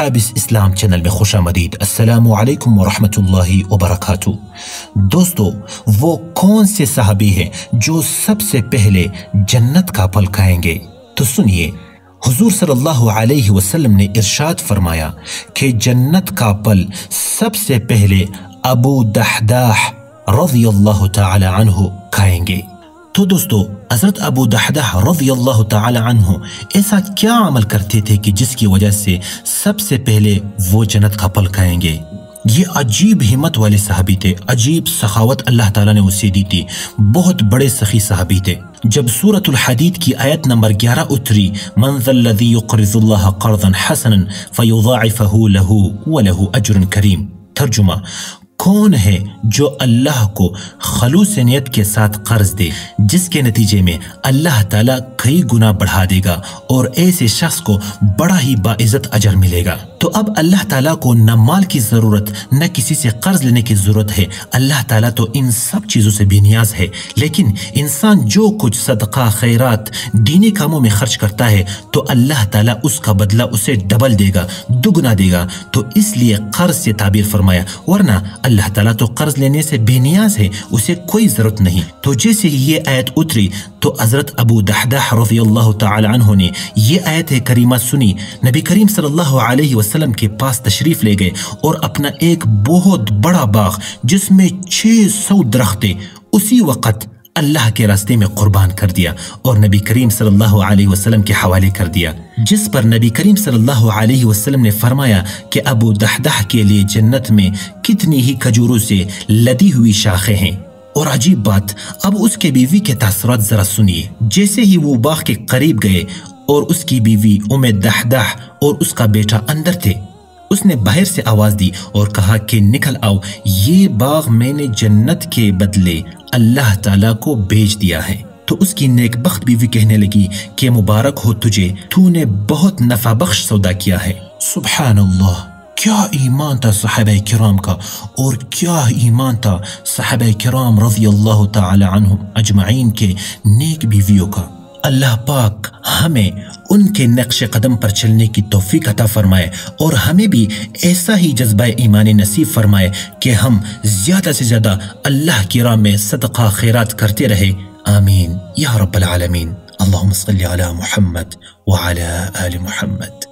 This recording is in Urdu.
حابس اسلام چینل میں خوش آمدید۔ السلام علیکم ورحمۃ اللہ وبرکاتہ۔ دوستو، وہ کون سے صحابی ہیں جو سب سے پہلے جنت کا پھل کھائیں گے؟ تو سنیے، حضور صلی اللہ علیہ وسلم نے ارشاد فرمایا کہ جنت کا پھل سب سے پہلے ابو دحداح رضی اللہ تعالی عنہ کھائیں گے۔ تو دوستو، حضرت ابو دحداح رضی اللہ تعالی عنہ ایسا کیا عمل کرتے تھے کہ جس کی وجہ سے سب سے پہلے وہ جنت کا پھل کھائیں گے؟ یہ عجیب ہمت والے صحابی تھے، عجیب سخاوت اللہ تعالیٰ نے اسے دی تھی، بہت بڑے سخی صحابی تھے۔ جب سورۃ الحدید کی آیت نمبر 11 اتری، من ذا الذی یقرض اللہ قرضا حسنا فیضاعفہ لہ ولہ اجر کریم، ترجمہ، کون ہے جو اللہ کو خلوص نیت کے ساتھ قرض دے جس کے نتیجے میں اللہ تعالیٰ کئی گنا بڑھا دے گا اور ایسے شخص کو بڑا ہی باعزت اجر ملے گا۔ تو اب اللہ تعالیٰ کو نہ مال کی ضرورت نہ کسی سے قرض لینے کی ضرورت ہے، اللہ تعالیٰ تو ان سب چیزوں سے بے نیاز ہے، لیکن انسان جو کچھ صدقہ، خیرات، دینی کاموں میں خرچ کرتا ہے تو اللہ تعالیٰ اس کا بدلہ اسے ڈبل دے گا، دگنا دے گا، تو اس لیے قرض سے تعبیر فرمایا، ورنہ اللہ تعالیٰ تو قرض لینے سے بے نیاز ہے، اسے کوئی ضرورت نہیں۔ تو جیسے ہی یہ آیت اتری تو حضرت ابو دحداح رضی اللہ تعالی عنہ نے یہ آیت کریمہ سنی، نبی کریم صلی اللہ علیہ وسلم کے پاس تشریف لے گئے اور اپنا ایک بہت بڑا باغ جس میں 600 درخت تھے اسی وقت اللہ کے راستے میں قربان کر دیا اور نبی کریم صلی اللہ علیہ وسلم کے حوالے کر دیا، جس پر نبی کریم صلی اللہ علیہ وسلم نے فرمایا کہ ابو دحداح کے لیے جنت میں کتنی ہی کھجوروں سے لدی ہوئی شاخیں ہیں۔ اور عجیب بات، اب اس کے بیوی کے تاثرات ذرا سنیے۔ جیسے ہی وہ باغ کے قریب گئے اور اس کی بیوی ام دحداح اور اس کا بیٹا اندر تھے، اس نے باہر سے آواز دی اور کہا کہ نکل آؤ، یہ باغ میں نے جنت کے بدلے اللہ تعالیٰ کو بیچ دیا ہے۔ تو اس کی نیک بخت بیوی کہنے لگی کہ مبارک ہو تجھے، تو نے بہت نفع بخش سودا کیا ہے۔ سبحان اللہ، کیا ایمان تھا صحابہ کرام کا، اور کیا ایمان تھا صحابہ کرام رضی اللہ تعالی عنہم اجمعین کے نیک بیویوں کا۔ اللہ پاک ہمیں ان کے نقش قدم پر چلنے کی توفیق عطا فرمائے اور ہمیں بھی ایسا ہی جذبہ ایمانی نصیب فرمائے کہ ہم زیادہ سے زیادہ اللہ کی راہ میں صدقہ خیرات کرتے رہے، آمین یا رب العالمین۔ اللہم صلی علی محمد وعلی آل محمد۔